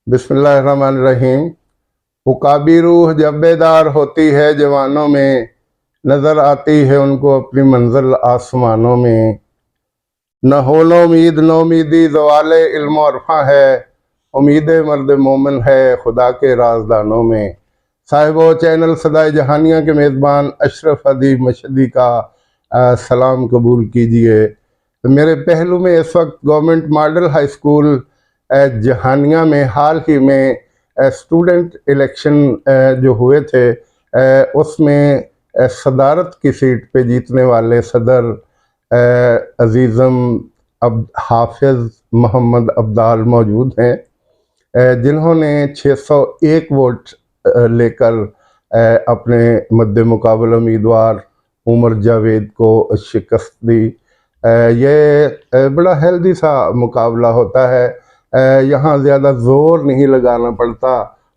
बिस्मिल्लाहिर्रहमानिर्रहीम। उकाबी रूह जब बेदार होती है जवानों में, नज़र आती है उनको अपनी मंजिल आसमानों में। न होलो उम्मीद नोमीदी ज़वाले इल्म अरफा है, उम्मीद मर्द मोमिन है खुदा के राजदानों में। साहिबो चैनल सदाए जहानिया के मेज़बान अशरफ अदीब मशदी का सलाम कबूल कीजिए। तो मेरे पहलू में इस वक्त government model high school Jahania में हाल ही में स्टूडेंट इलेक्शन जो हुए थे, उसमें सदारत की सीट पे जीतने वाले सदर अजीज़म अब हाफिज़ मोहम्मद अब्दाल मौजूद हैं, जिन्होंने 601 वोट लेकर अपने मद्दे मुकाबला उम्मीदवार उमर जावेद को शिकस्त दी। ये बड़ा हेल्दी सा मुकाबला होता है। यहाँ ज़्यादा ज़ोर नहीं लगाना पड़ता,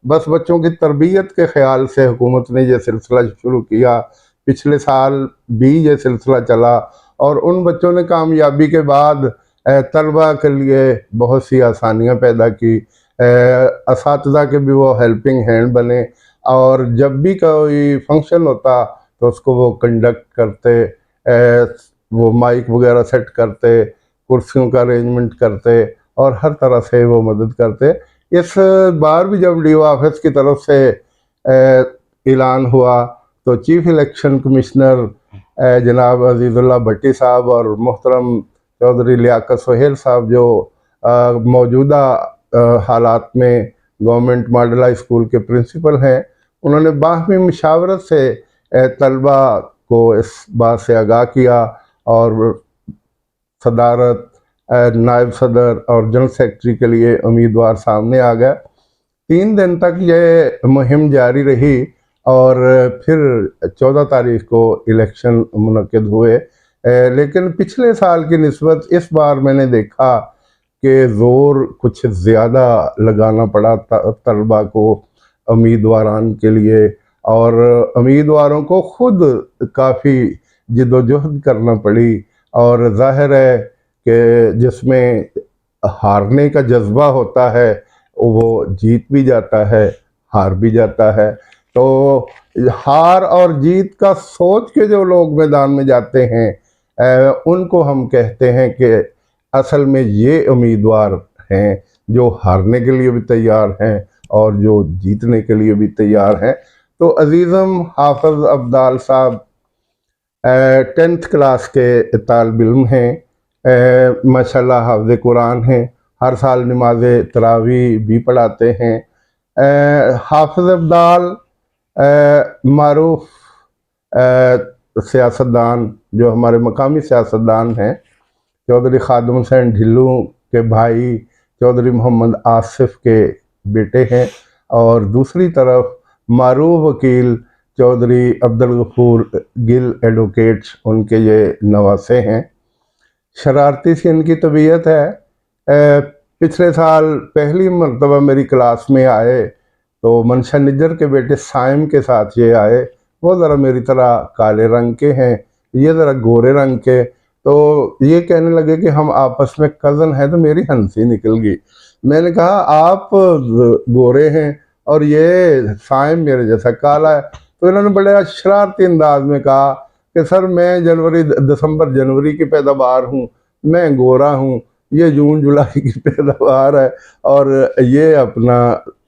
बस बच्चों की तरबियत के ख़्याल से हुकूमत ने यह सिलसिला शुरू किया। पिछले साल भी ये सिलसिला चला और उन बच्चों ने कामयाबी के बाद तलबा के लिए बहुत सी आसानियाँ पैदा की। असातिज़ा के भी वो हेल्पिंग हैंड बने और जब भी कोई फंक्शन होता तो उसको वो कंडक्ट करते, वो माइक वगैरह सेट करते, कुर्सियों का अरेंजमेंट करते और हर तरह से वो मदद करते। इस बार भी जब डीओ ऑफिस की तरफ से ऐलान हुआ तो चीफ इलेक्शन कमिश्नर जनाब अजीज़ुल्लाह भट्टी साहब और मोहतरम चौधरी लियाकत सोहेल साहब जो मौजूदा हालात में गवर्नमेंट मॉडल हाई स्कूल के प्रिंसिपल हैं, उन्होंने बाहमी मुशावरत से तलबा को इस बात से आगाह किया और सदारत, नायब सदर और जनरल सेक्रेटरी के लिए उम्मीदवार सामने आ गया। 3 दिन तक ये मुहिम जारी रही और फिर 14 तारीख को इलेक्शन मुनक्किद हुए। लेकिन पिछले साल की निस्बत इस बार मैंने देखा कि ज़ोर कुछ ज़्यादा लगाना पड़ा तलबा को उम्मीदवारान के लिए, और उम्मीदवारों को खुद काफ़ी जिद्दोजहद करना पड़ी। और ज़ाहिर है कि जिसमें हारने का जज्बा होता है वो जीत भी जाता है, हार भी जाता है। तो हार और जीत का सोच के जो लोग मैदान में जाते हैं, उनको हम कहते हैं कि असल में ये उम्मीदवार हैं जो हारने के लिए भी तैयार हैं और जो जीतने के लिए भी तैयार हैं। तो अजीज़म हाफिज़ अब्दाल साहब 10th क्लास के तालिब इल्म हैं, माशाल्लाह हाफ़िज़ कुरान हैं, हर साल नमाज तरावी भी पढ़ाते हैं। हाफिज़ अब्दाल मारूफ सियासतदान जो हमारे मकामी सियासतदान हैं, चौधरी खादिम हुसैन ढिल्लू के भाई चौधरी मोहम्मद आसिफ के बेटे हैं, और दूसरी तरफ मारूफ वकील चौधरी अब्दुल गफूर गिल एडवोकेट्स उनके ये नवासे हैं। शरारती सी इनकी तबीयत है। पिछले साल पहली मरतबा मेरी क्लास में आए तो मनशा निज्जर के बेटे साइम के साथ ये आए। वो ज़रा मेरी तरह काले रंग के हैं, ये ज़रा गोरे रंग के। तो ये कहने लगे कि हम आपस में कज़न हैं, तो मेरी हंसी निकल गई। मैंने कहा आप गोरे हैं और ये साइम मेरे जैसा काला है। तो इन्होंने बड़े शरारती अंदाज में कहा कि सर मैं दिसंबर जनवरी की पैदावार हूँ, मैं गोरा हूँ, ये जून जुलाई की पैदावार है और ये अपना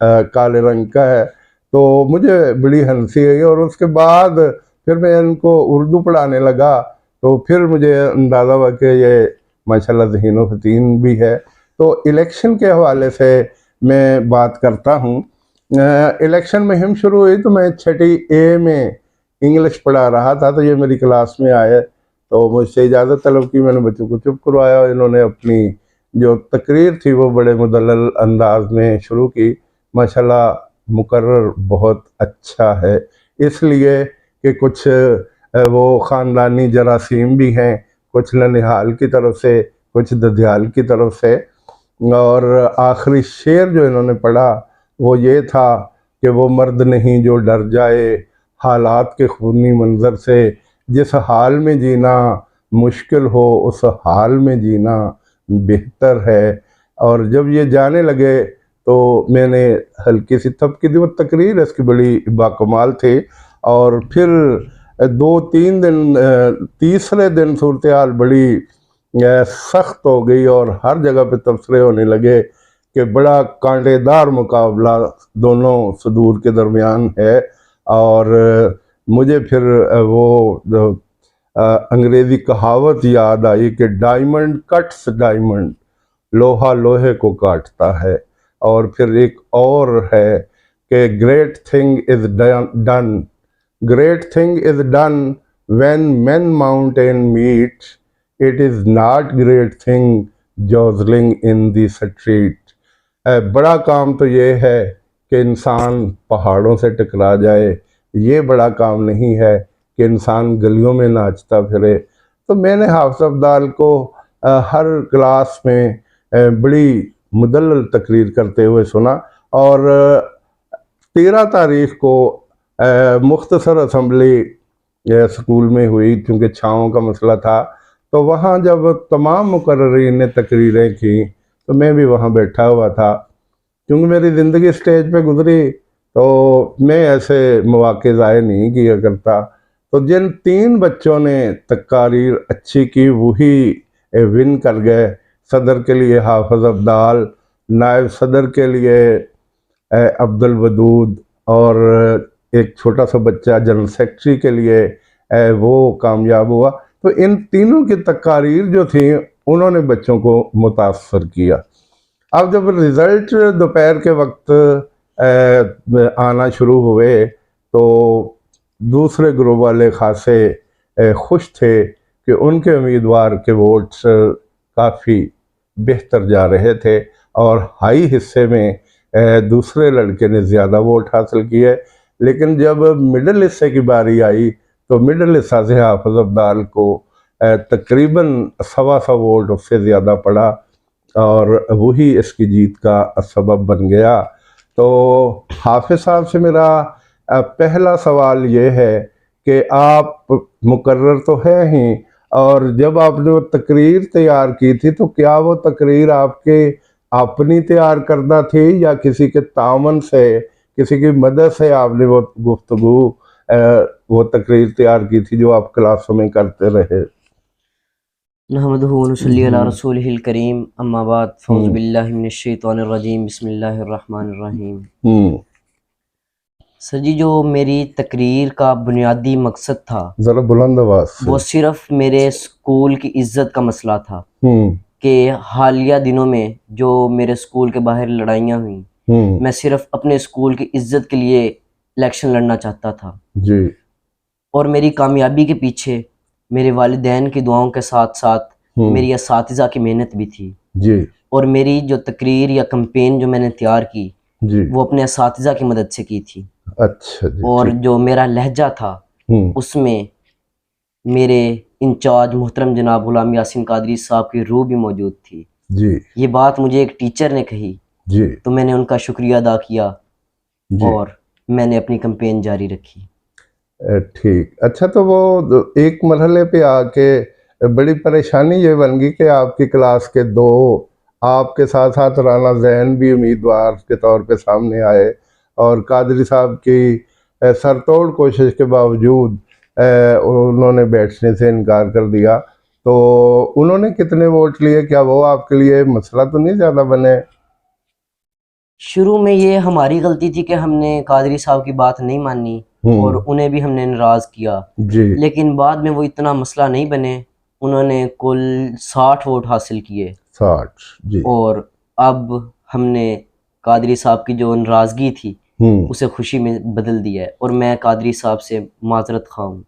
काले रंग का है। तो मुझे बड़ी हंसी आई और उसके बाद फिर मैं इनको उर्दू पढ़ाने लगा तो फिर मुझे अंदाज़ा हुआ कि ये माशाल्लाह ज़हीन फ़तीन भी है। तो इलेक्शन के हवाले से मैं बात करता हूँ। इलेक्शन मुहिम शुरू हुई तो मैं 6ठी ए में इंग्लिश पढ़ा रहा था, तो ये मेरी क्लास में आए तो मुझसे इजाज़त तलब की। मैंने बच्चों को चुप करवाया। इन्होंने अपनी जो तकरीर थी वो बड़े मुदल्लल अंदाज में शुरू की। माशाल्लाह मुकर्रर बहुत अच्छा है, इसलिए कि कुछ वो ख़ानदानी जरासीम भी हैं, कुछ ननिहाल की तरफ से, कुछ ददियाल की तरफ से। और आखिरी शेर जो इन्होंने पढ़ा वो ये था कि वो मर्द नहीं जो डर जाए हालात के खूनी मंज़र से, जिस हाल में जीना मुश्किल हो उस हाल में जीना बेहतर है। और जब ये जाने लगे तो मैंने हल्की सी थपकी दी। वो तकरीर इसकी बड़ी बाकमाल थी। और फिर 2-3 दिन, तीसरे दिन सूरत हाल बड़ी सख्त हो गई और हर जगह पे तबसरे होने लगे कि बड़ा कांटेदार मुकाबला दोनों सदूर के दरमियान है। और मुझे फिर वो अंग्रेज़ी कहावत याद आई कि डायमंड कट्स डायमंड, लोहा लोहे को काटता है। और फिर एक और है कि great thing is done, great thing is done when men mountain meet, it is not great thing jostling in the street. बड़ा काम तो ये है कि इंसान पहाड़ों से टकरा जाए, ये बड़ा काम नहीं है कि इंसान गलियों में नाचता फिरे। तो मैंने हाफिज़ अब्दाल को हर क्लास में बड़ी मुदल्लल तकरीर करते हुए सुना। और 13 तारीख को मुख्तसर असम्बली स्कूल में हुई, क्योंकि छाँव का मसला था। तो वहाँ जब तमाम मुकर्ररीन ने तकरीरें की तो मैं भी वहाँ बैठा हुआ था। क्योंकि मेरी ज़िंदगी स्टेज पे गुजरी तो मैं ऐसे मौके ज़ाय नहीं किया करता। तो जिन 3 बच्चों ने तकारीर अच्छी की वही विन कर गए। सदर के लिए हाफिज़ अब्दाल, नायब सदर के लिए अब्दुल वदूद, और एक छोटा सा बच्चा जनरल सेक्रेटरी के लिए वो कामयाब हुआ। तो इन तीनों की तकारीर जो थी उन्होंने बच्चों को मुतासर किया। अब जब रिज़ल्ट दोपहर के वक्त आना शुरू हुए तो दूसरे ग्रुप वाले खासे खुश थे कि उनके उम्मीदवार के वोट्स काफ़ी बेहतर जा रहे थे और हाई हिस्से में दूसरे लड़के ने ज़्यादा वोट हासिल किए। लेकिन जब मिडिल हिस्से की बारी आई तो मिडिल हिस्सा से हाफिज़ अब्दाल को तकरीबन 125 वोट उससे ज़्यादा पड़ा और वही इसकी जीत का सबब बन गया। तो हाफिज़ साहब से मेरा पहला सवाल ये है कि आप मुकर्रर तो है ही, और जब आपने वो तकरीर तैयार की थी तो क्या वो तकरीर आपके अपनी तैयार करदा थी या किसी के तामन से, किसी की मदद से आपने वो गुफ्तगू वो तकरीर तैयार की थी जो आप क्लासों में करते रहे? नहमदुहु व नसल्ली अला रसूलिहिल करीम, अम्मा बाद, फ़ौज़ु बिल्लाहि मिनश शैतानिर रजीम, बिस्मिल्लाहिर रहमानिर रहीम। सर जी, जो मेरी तकरीर का बुनियादी मकसद था, ज़रा बुलंद आवाज़ से। वो सिर्फ मेरे स्कूल की इज्जत का मसला था कि हालिया दिनों में जो मेरे स्कूल के बाहर लड़ाइयाँ हुई, मैं सिर्फ अपने स्कूल की इज्जत के लिए इलेक्शन लड़ना चाहता था जी। और मेरी कामयाबी के पीछे मेरे वालिदैन की दुआओं के साथ साथ मेरी असातिज़ा की मेहनत भी थी जी। और मेरी जो तकरीर या कैंपेन जो मैंने तैयार की जी। वो अपने असातिज़ा की मदद से की थी। अच्छा जी। और जो मेरा लहजा था उसमें मेरे इंचार्ज मोहतरम जनाब गुलाम यासीन कादरी साहब की रूह भी मौजूद थी जी। ये बात मुझे एक टीचर ने कही जी। तो मैंने उनका शुक्रिया अदा किया जी। और मैंने अपनी कैंपेन जारी रखी। ठीक। अच्छा, तो वो एक मरहले पे आके बड़ी परेशानी ये बन गई कि आपकी क्लास के 2 आपके साथ साथ राना ज़ैन भी उम्मीदवार के तौर पे सामने आए और कादरी साहब की सरतोड़ कोशिश के बावजूद उन्होंने बैठने से इनकार कर दिया। तो उन्होंने कितने वोट लिए? क्या वो आपके लिए मसला तो नहीं ज़्यादा बने? शुरू में ये हमारी गलती थी कि हमने कादरी साहब की बात नहीं मानी और उन्हें भी हमने नाराज़ किया जी। लेकिन बाद में वो इतना मसला नहीं बने। उन्होंने कुल 60 वोट हासिल किए 60 जी। और अब हमने कादरी साहब की जो नाराज़गी थी उसे खुशी में बदल दिया है और मैं कादरी साहब से माजरत खा हूँ।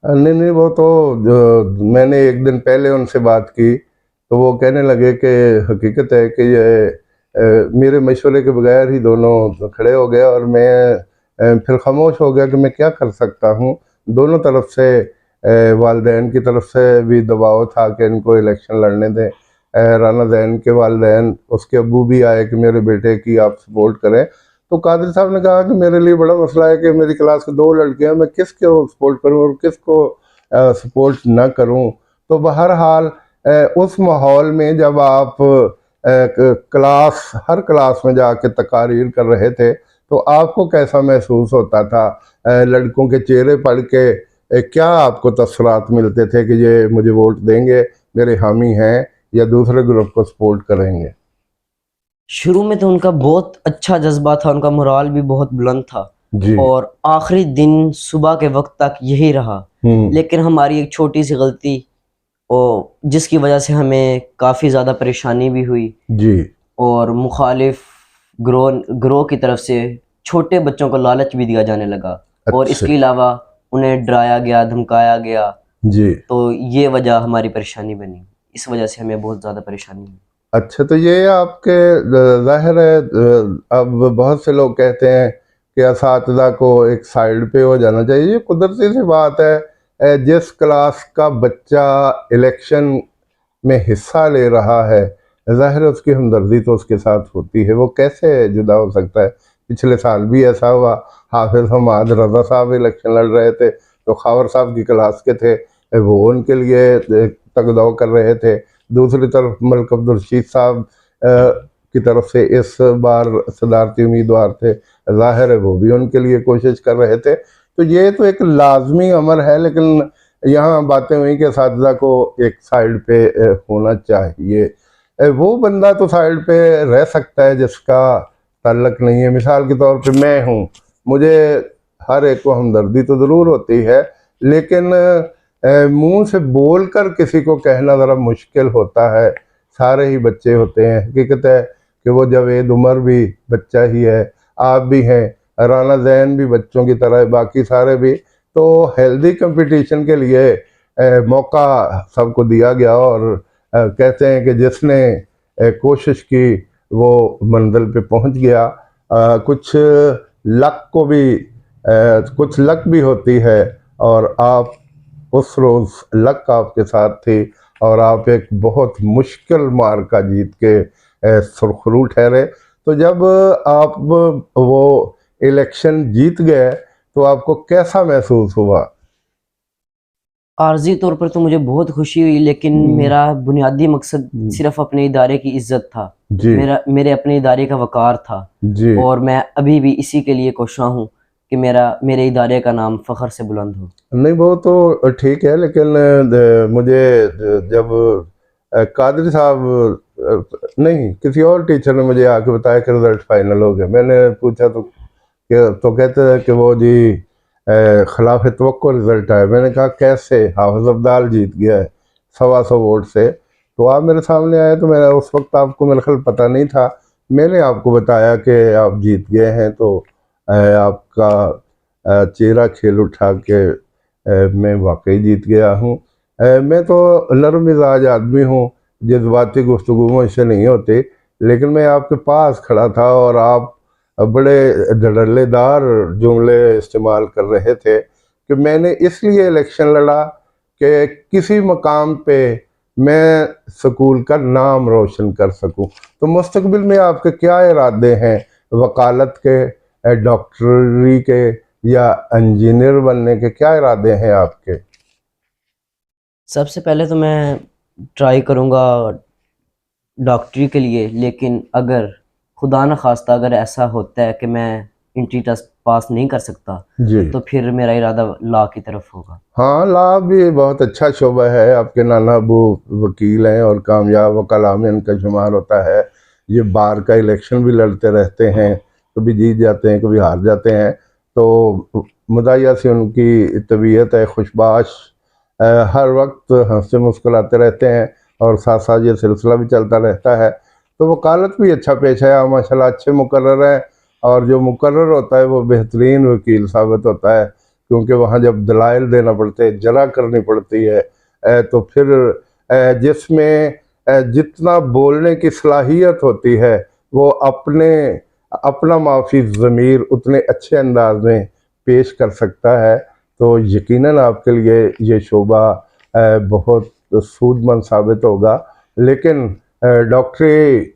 नहीं नहीं, वो तो जो मैंने एक दिन पहले उनसे बात की तो वो कहने लगे कि हकीकत है कि ये मेरे मशवरे के बगैर ही दोनों खड़े हो गए और मैं फिर खामोश हो गया कि मैं क्या कर सकता हूँ। दोनों तरफ से वालिदैन की तरफ से भी दबाव था कि इनको इलेक्शन लड़ने दें। राना ज़ैन के वालिदैन, उसके अब्बू भी आए कि मेरे बेटे की आप सपोर्ट करें। तो कादरी साहब ने कहा कि मेरे लिए बड़ा मसला है कि मेरी क्लास के 2 लड़के हैं, मैं किसको सपोर्ट करूं और किसको सपोर्ट ना करूं। तो बहरहाल उस माहौल में जब आप क्लास हर क्लास में जाके तकारीर कर रहे थे, तो आपको कैसा महसूस होता था? लड़कों के चेहरे पढ़ के क्या आपको तसरात मिलते थे कि ये मुझे वोट देंगे, मेरे हामी हैं, या दूसरे ग्रुप को सपोर्ट करेंगे? शुरू में तो उनका बहुत अच्छा जज्बा था, उनका मोराल भी बहुत बुलंद था जी। और आखिरी दिन सुबह के वक्त तक यही रहा। लेकिन हमारी एक छोटी सी गलती और जिसकी वजह से हमें काफ़ी ज़्यादा परेशानी भी हुई जी। और मुखालिफ ग्रोह की तरफ से छोटे बच्चों को लालच भी दिया जाने लगा और अच्छा। इसके अलावा उन्हें डराया गया, धमकाया गया। जी। तो ये वजह हमारी परेशानी बनी, इस वजह से हमें बहुत ज़्यादा परेशानी हुई। अच्छा, तो ये आपके ज़ाहिर है अब बहुत से लोग कहते हैं कि असातिज़ा को एक साइड पे हो जाना चाहिए। ये कुदरती सी बात है। जिस क्लास का बच्चा इलेक्शन में हिस्सा ले रहा है, ज़ाहिर है उसकी हमदर्दी तो उसके साथ होती है, वो कैसे जुदा हो सकता है? पिछले साल भी ऐसा हुआ, हाफिज़ हमाद रज़ा साहब इलेक्शन लड़ रहे थे, तो खावर साहब की क्लास के थे, वो उनके लिए तगदाव कर रहे थे। दूसरी तरफ मलिक अब्दुल रशीद साहब की तरफ से इस बार सदारती उम्मीदवार थे, ज़ाहिर है वो भी उनके लिए कोशिश कर रहे थे। तो ये तो एक लाजमी अमर है, लेकिन यहाँ बातें हुई कि असातिज़ा को एक साइड पे होना चाहिए। वो बंदा तो साइड पे रह सकता है जिसका ताल्लुक नहीं है। मिसाल के तौर पे मैं हूँ, मुझे हर एक को हमदर्दी तो ज़रूर होती है, लेकिन मुंह से बोल कर किसी को कहना ज़रा मुश्किल होता है। सारे ही बच्चे होते हैं, हकीकत है कि वो जावेद उमर भी बच्चा ही है, आप भी हैं, राना जैन भी बच्चों की तरह है, बाकी सारे भी। तो हेल्दी कंपटीशन के लिए मौका सबको दिया गया और कहते हैं कि जिसने कोशिश की वो मंजिल पे पहुंच गया। कुछ लक को भी कुछ लक भी होती है, और आप उस रोज़ लक आपके साथ थी और आप एक बहुत मुश्किल मार्का जीत के सुरखरू ठहरे। तो जब आप वो इलेक्शन जीत गए तो आपको कैसा महसूस हुआ? आर्जी तौर पर तो मुझे बहुत खुशी हुई, लेकिन मेरा बुनियादी मकसद सिर्फ अपने इदारे की इज्जत था, जी। मेरे अपने इदारे का वकार था। जी। और मैं अभी भी इसी के लिए कोशिश हूँ कि मेरे इदारे का नाम फ़ख्र से बुलंद हो। नहीं, वो तो ठीक है, लेकिन मुझे जब कादरी साहब नहीं, किसी और टीचर ने मुझे आके बताया कि रिज़ल्ट फाइनल हो गया। मैंने पूछा तो कहते हैं कि वो जी खिलाफ तवक्को रिज़ल्ट आया। मैंने कहा कैसे? हाफिज़ अब्दाल जीत गया है 125 वोट से। तो आप मेरे सामने आए, तो मेरा उस वक्त आपको मेरे ख्याल पता नहीं था। मैंने आपको बताया कि आप जीत गए हैं, तो आपका चेहरा खेल उठा के मैं वाकई जीत गया हूँ। मैं तो नरम मिजाज आदमी हूँ, जज्बाती गुफ्तगू मुझसे नहीं होती, लेकिन मैं आपके पास खड़ा था और आप बड़े धड़ल्लेदार जुमले इस्तेमाल कर रहे थे कि मैंने इसलिए इलेक्शन लड़ा कि किसी मकाम पे मैं स्कूल का नाम रोशन कर सकूं। तो मुस्तकबिल में आपके क्या इरादे हैं? वकालत के, डॉक्टरी के, या इंजीनियर बनने के क्या इरादे हैं आपके? सबसे पहले तो मैं ट्राई करूँगा डॉक्टरी के लिए, लेकिन अगर खुदा न खास्ता अगर ऐसा होता है कि मैं इंट्री टेस्ट पास नहीं कर सकता, जी। तो फिर मेरा इरादा लॉ की तरफ होगा। हाँ, लॉ भी बहुत अच्छा शोबा है। आपके नाना अबू वकील हैं और कामयाब वकला में इनका शुमार होता है। ये बार का इलेक्शन भी लड़ते रहते हैं, कभी जीत जाते हैं, कभी हार जाते हैं। तो मदाहिया से उनकी तबीयत है खुशबाश, हर वक्त हंसते मुस्कुराते रहते हैं और साथ साथ ये सिलसिला भी चलता रहता है। तो वकालत भी अच्छा पेशा है, माशाल्लाह अच्छे मुकर्रर हैं, और जो मुकर्रर होता है वो बेहतरीन वकील साबित होता है, क्योंकि वहाँ जब दलाइल देना पड़ते हैं, जरा करनी पड़ती है, तो फिर जिसमें जितना बोलने की सलाहियत होती है वो अपना माफी ज़मीर उतने अच्छे अंदाज में पेश कर सकता है। तो यकीनन आपके लिए ये शोबा बहुत सूदमंद साबित होगा। लेकिन डॉक्टरी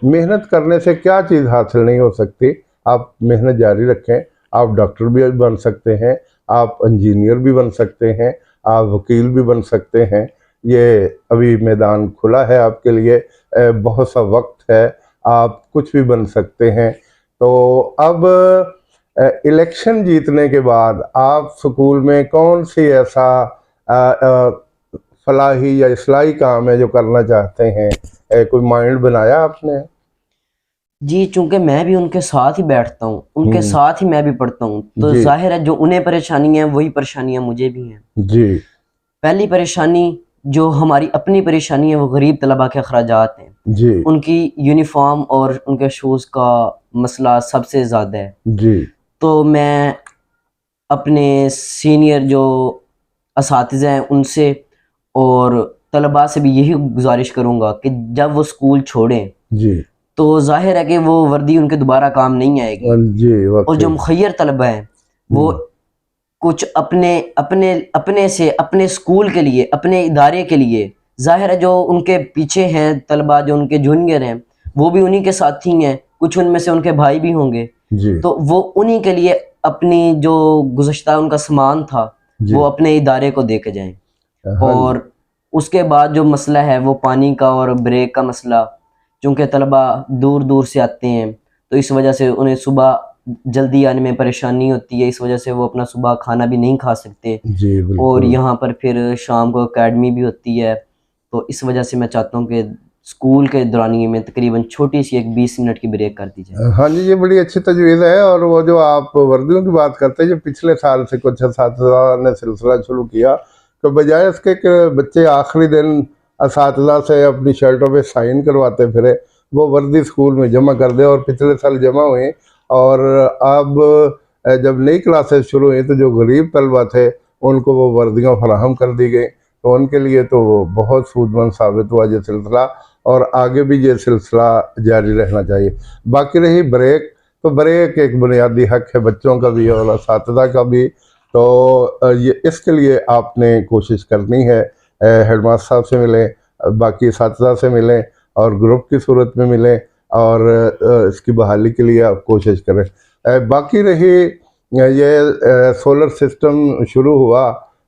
मेहनत करने से क्या चीज़ हासिल नहीं हो सकती। आप मेहनत जारी रखें, आप डॉक्टर भी बन सकते हैं, आप इंजीनियर भी बन सकते हैं, आप वकील भी बन सकते हैं। ये अभी मैदान खुला है आपके लिए, बहुत सा वक्त है, आप कुछ भी बन सकते हैं। तो अब इलेक्शन जीतने के बाद आप स्कूल में कौन सी ऐसा फलाही या इस्लाही काम है जो करना चाहते हैं? कोई माइंड बनाया आपने? जी, चूंकि मैं भी उनके साथ ही बैठता हूँ, उनके साथ ही मैं भी पढ़ता हूँ, तो जी जाहिर है जो उन्हें परेशानी है वही परेशानियां मुझे भी हैं। जी पहली परेशानी जो हमारी अपनी परेशानी है वो गरीब तलबा के अखराजात हैं। जी उनकी यूनिफॉर्म और उनके शूज़ का मसला सबसे ज़्यादा है। जी तो मैं अपने सीनियर जो असातिज़ा हैं उनसे और तलबा से भी यही गुजारिश करूँगा कि जब वो स्कूल छोड़ें जी तो ज़ाहिर है कि वो वर्दी उनके दोबारा काम नहीं आएगी। जी और जो वाकई। मुखय्यर तलबा हैं वो कुछ अपने अपने अपने से अपने स्कूल के लिए, अपने इदारे के लिए, ज़ाहिर है जो उनके पीछे हैं तलबा, जो उनके जूनियर हैं वो भी उन्हीं के साथी हैं, कुछ उनमें से उनके भाई भी होंगे। जी तो वो उन्हीं के लिए अपनी जो गुज़श्ता उनका सामान था जी वो अपने इदारे को दे के जाएं। हाँ जी और उसके बाद जो मसला है वो पानी का और ब्रेक का मसला, चूँकि तलबा दूर दूर से आते हैं तो इस वजह से उन्हें सुबह जल्दी आने में परेशानी होती है, इस वजह से वो अपना सुबह खाना भी नहीं खा सकते। जी और बिल्कुल। यहाँ पर फिर शाम को एकेडमी भी होती है, तो इस वजह से मैं चाहता हूँ कि स्कूल के दौरानिए में तकरीबन छोटी सी एक 20 मिनट की ब्रेक कर दी जाए। हाँ जी, ये बड़ी अच्छी तजवीज़ है। और वो जो आप वर्दियों की बात करते हैं, जो पिछले साल से कुछ असातिज़ा ने सिलसिला शुरू किया, तो बजाय इसके कि बच्चे आखिरी दिन असातिज़ा से अपनी शर्टों पे साइन करवाते फिरे, वो वर्दी स्कूल में जमा कर दे। और पिछले साल जमा हुई, और अब जब नई क्लासेस शुरू हुई तो जो गरीब तलबा थे उनको वो वर्दियाँ फराहम कर दी गई। तो उनके लिए तो वो बहुत सूदमंद साबित हुआ ये सिलसिला, और आगे भी ये सिलसिला जारी रहना चाहिए। बाकी रही ब्रेक, तो ब्रेक एक बुनियादी हक है बच्चों का भी और असातिज़ा का भी। तो ये इसके लिए आपने कोशिश करनी है, हेडमास्टर साहब से मिलें, बाकी असातिज़ा से मिलें, और ग्रुप की सूरत में मिलें, और इसकी बहाली के लिए आप कोशिश करें। बाकी रही ये सोलर सिस्टम शुरू हुआ,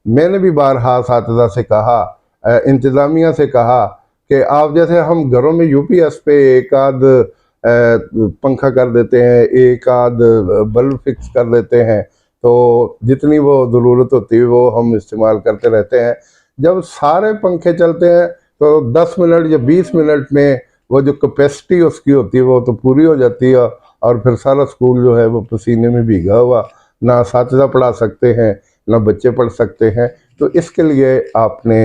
मैंने भी बारहा असातिज़ा से कहा, इंतज़ामिया से कहा कि आप जैसे हम घरों में यूपीएस पे एक आध पंखा कर देते हैं, एक आध बल्ब फिक्स कर देते हैं, तो जितनी वो ज़रूरत होती है वो हम इस्तेमाल करते रहते हैं। जब सारे पंखे चलते हैं तो 10 मिनट या 20 मिनट में वो जो कैपेसिटी उसकी होती है वो तो पूरी हो जाती है, और फिर सारा स्कूल जो है वो पसीने में भीगा हुआ, ना असातिज़ा पढ़ा सकते हैं ना बच्चे पढ़ सकते हैं। तो इसके लिए आपने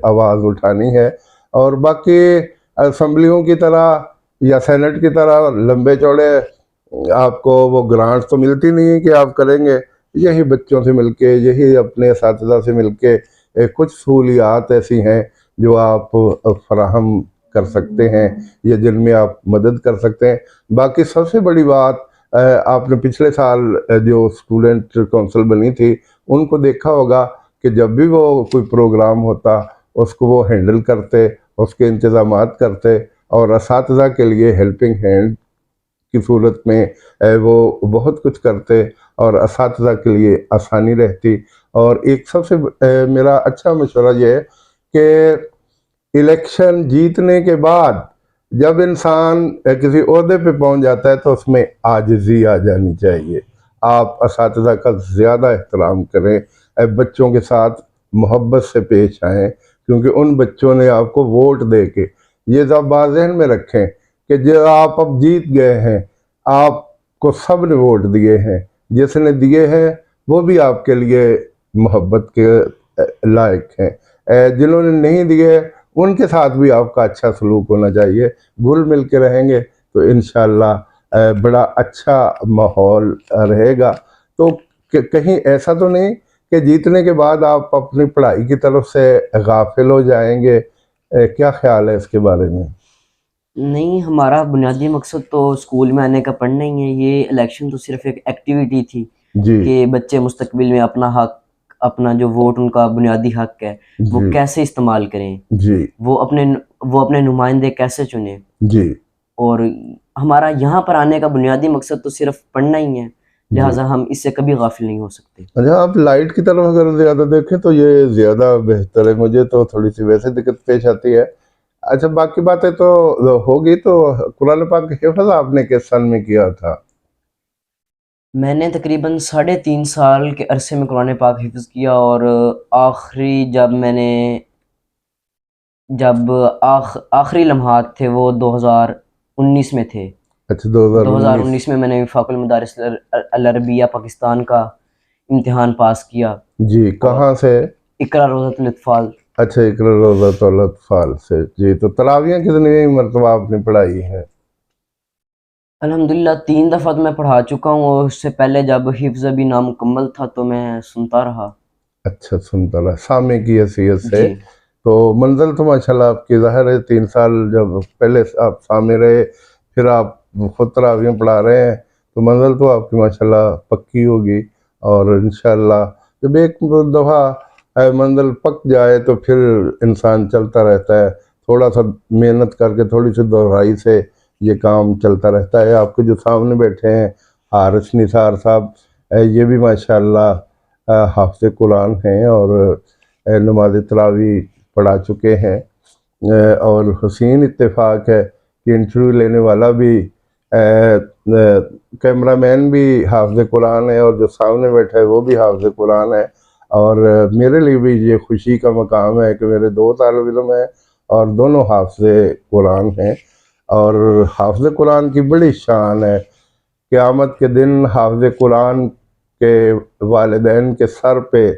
आवाज़ उठानी है। और बाकी असम्बलियों की तरह या सेनेट की तरह लंबे चौड़े आपको वो ग्रांट तो मिलती नहीं है कि आप करेंगे। यही बच्चों से मिलके, यही अपने असातिज़ा से मिलके कुछ सहूलियात ऐसी हैं जो आप फराहम कर सकते हैं या जिनमें आप मदद कर सकते हैं। बाकी सबसे बड़ी बात, आपने पिछले साल जो स्टूडेंट काउंसिल बनी थी उनको देखा होगा कि जब भी वो कोई प्रोग्राम होता उसको वो हैंडल करते, उसके इंतज़ामात करते, और असातिज़ा के लिए हेल्पिंग हैंड की सूरत में वो बहुत कुछ करते, और असातिज़ा के लिए आसानी रहती। और एक सबसे मेरा अच्छा मशवरा ये है कि इलेक्शन जीतने के बाद जब इंसान किसी ओहदे पे पहुंच जाता है तो उसमें आजिज़ी आ जानी चाहिए। आप असातिज़ा का ज़्यादा एहतराम करें, बच्चों के साथ मोहब्बत से पेश आएँ, क्योंकि उन बच्चों ने आपको वोट दे के, ये सब बात ज़हन में रखें कि जो आप अब जीत गए हैं, आपको सब ने वोट दिए हैं, जिसने दिए हैं वो भी आपके लिए मोहब्बत के लायक हैं। जिन्होंने नहीं दिए उनके साथ भी आपका अच्छा सलूक होना चाहिए। घुल मिल के रहेंगे तो इंशाअल्लाह बड़ा अच्छा माहौल रहेगा। तो कहीं ऐसा तो नहीं कि जीतने के बाद आप अपनी पढ़ाई की तरफ से गाफिल हो जाएंगे? क्या ख्याल है इसके बारे में? नहीं, हमारा बुनियादी मकसद तो स्कूल में आने का पढ़ना ही है। ये इलेक्शन तो सिर्फ एक एक्टिविटी थी जी कि बच्चे मुस्तकबिल में अपना हक, अपना जो वोट उनका बुनियादी हक है वो जी कैसे इस्तेमाल करें, जी वो अपने नुमाइंदे कैसे चुने। जी और हमारा यहाँ पर आने का बुनियादी मकसद तो सिर्फ पढ़ना ही है। लिहाजा हम इससे कभी गाफिल नहीं हो सकते। अच्छा, आप लाइट की तरफ अगर ज़्यादा देखें तो ये ज़्यादा बेहतर है, मुझे तो थोड़ी सी वैसे दिक्कत पेश आती है। अच्छा, बाकी बातें तो होगी। तो कुरान पाक का हिफ़्ज़ आपने किस सन में किया था? मैंने तकरीबन 3.5 साल के अरसे में कुरान पाक हिफ्ज़ किया, और आखिरी जब आखिरी लम्हात थे वो 2019 में थे। अच्छा, 2019। 2019 में मैंने वफाकुल मदारिस अल अरबिया पाकिस्तान का इम्तिहान पास किया। जी, और कहाँ से? इकरा रोज़तुल अत्फ़ाल। अच्छा, इक़रा रोज़तुल अत्फ़ाल से। जी, तो तरावियाँ कितनी मरतबा आपने पढ़ाई है? अल्हम्दुलिल्लाह 3 दफ़ा तो मैं पढ़ा चुका हूँ, और उससे पहले जब हिफ्ज़ अभी नामुकम्मल था तो मैं सुनता रहा। अच्छा, सुनता रहा सामे की हैसियत से। जी। तो मंज़िल तो माशाल्लाह आपकी ज़ाहिर है, 3 साल जब पहले आप सामे रहे, फिर आप खुद तरावियाँ पढ़ा रहे हैं, तो मंज़िल तो आपकी माशाल्लाह पक्की होगी। और इंशाअल्लाह जब एक दफ़ा मंज़िल पक जाए तो फिर इंसान चलता रहता है। थोड़ा सा मेहनत करके, थोड़ी सी दोहराई से ये काम चलता रहता है। आपके जो सामने बैठे हैं हारिस निसार साहब, ये भी माशाअल्लाह हाफ़िज़ कुरान हैं और नमाज तरावी पढ़ा चुके हैं। और हसीन इत्तेफाक है कि इंटरव्यू लेने वाला भी कैमरामैन भी हाफ़िज़ कुरान है, और जो सामने बैठा है वो भी हाफ़िज़ कुरान है। और मेरे लिए भी ये खुशी का मकाम है कि मेरे 2 तालिब इल्म हैं और दोनों हाफ़िज़ कुरान हैं। और हाफ़िज़ कुरान की बड़ी शान है। क़यामत के दिन हाफ़िज़ कुरान के वालिदैन के सर पे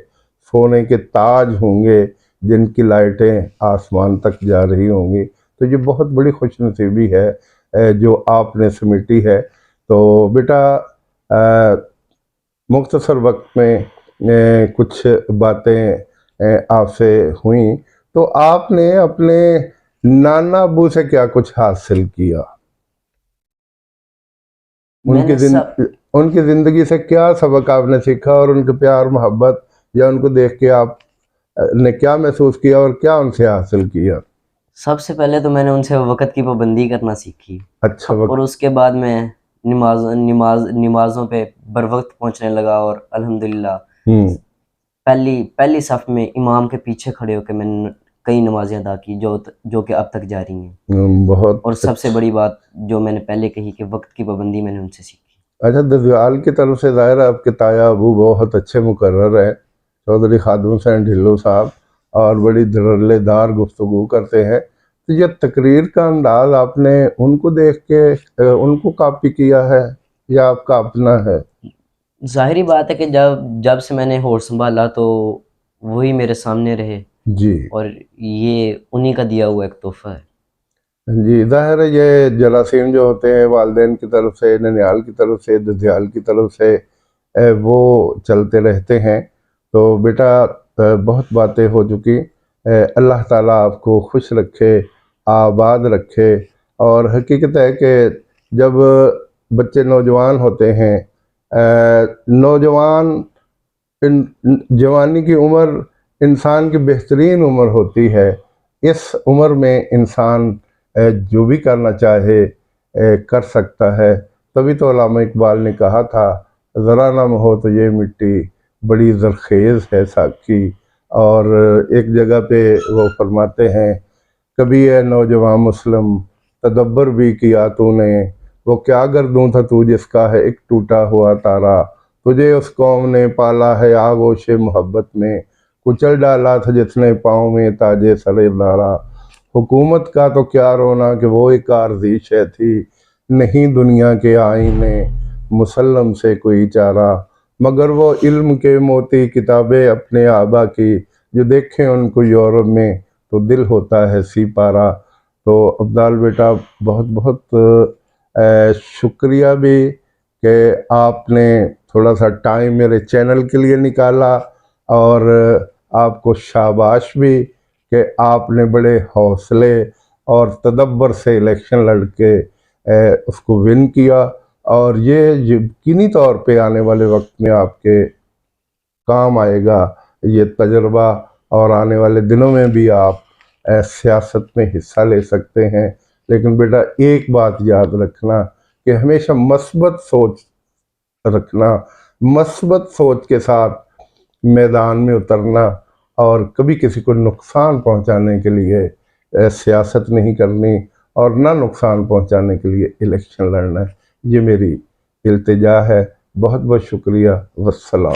सोने के ताज होंगे, जिनकी लाइटें आसमान तक जा रही होंगी। तो ये बहुत बड़ी खुशनसीबी है जो आपने समेटी है। तो बेटा, मुख्तसर वक्त में कुछ बातें आपसे हुई, तो आपने अपने नाना अबू से क्या कुछ हासिल किया? उनकी मैंने सब उनकी ज़िंदगी से क्या सबक आपने सीखा, और उनके प्यार मोहब्बत या उनको देख के आप ने क्या महसूस किया और क्या उनसे हासिल किया? सबसे पहले तो मैंने उनसे वक़्त की पाबंदी करना सीखी, अच्छा और वक्त। उसके बाद मैं नमाज़ों पे बर वक़्त पहुँचने लगा, और अल्हम्दुलिल्लाह हम्म। पहली पहली सफ़ में इमाम के पीछे खड़े होकर मैंने कई नमाज़ें अदा की, जो कि अब तक जारी हैं। बहुत और सबसे अच्छा। बड़ी बात जो मैंने पहले कही कि वक़्त की पाबंदी मैंने उनसे सीखी। अच्छा, दजयाल की तरफ से ज़ाहिर है आपके ताया अबू बहुत अच्छे मुकर्रर हैं, चौधरी खादिम हुसैन ढिल्लों साहब, और बड़ी धड़ल्लेदार गुफ्तगू करते हैं। तो ये तकरीर का अंदाज़ आपने उनको देख के उनको कॉपी किया है या आपका अपना है? ज़ाहिर-सी बात है कि जब जब से मैंने होश संभाला तो वही मेरे सामने रहे, जी। और ये उन्हीं का दिया हुआ एक तोहफ़ा है। जी, ज़ाहिर है ये जरासीम जो होते हैं वालिदैन की तरफ से, ननिहाल की तरफ से, ददियाल की तरफ से, वो चलते रहते हैं। तो बेटा, बहुत बातें हो चुकी। अल्लाह ताला आपको खुश रखे, आबाद रखे। और हकीकत है कि जब बच्चे नौजवान होते हैं, नौजवान जवानी की उम्र इंसान की बेहतरीन उम्र होती है। इस उम्र में इंसान जो भी करना चाहे कर सकता है। तभी तो अल्लामा इकबाल ने कहा था, ज़रा नम हो तो ये मिट्टी बड़ी ज़रख़ेज़ है साकी। और एक जगह पे वो फरमाते हैं, कभी है नौजवान मुस्लिम तदब्बर भी किया तूने, वो क्या गर्दूं था तू जिसका है एक टूटा हुआ तारा, तुझे उस कौम ने पाला है आगोश मोहब्बत में, कुचल डाला था जिसने पाँव में ताजे सरे दारा। हुकूमत का तो क्या रोना कि वो एक आर्ज़ी शय थी, नहीं दुनिया के आईने मुसल्लम से कोई चारा, मगर वो इल्म के मोती किताबें अपने आबा की, जो देखें उनको यूरोप में तो दिल होता है सिपारा। तो अब्दाल बेटा, बहुत बहुत शुक्रिया भी कि आपने थोड़ा सा टाइम मेरे चैनल के लिए निकाला। और आपको शाबाश भी कि आपने बड़े हौसले और तदब्बर से इलेक्शन लड़ के उसको विन किया। और ये यकीनी तौर पे आने वाले वक्त में आपके काम आएगा ये तजर्बा, और आने वाले दिनों में भी आप सियासत में हिस्सा ले सकते हैं। लेकिन बेटा, एक बात याद रखना कि हमेशा मस्बत सोच रखना, मस्बत सोच के साथ मैदान में उतरना और कभी किसी को नुकसान पहुंचाने के लिए सियासत नहीं करनी और ना नुकसान पहुंचाने के लिए इलेक्शन लड़ना है। ये मेरी इल्तिजा है। बहुत बहुत शुक्रिया। वस्सलाम।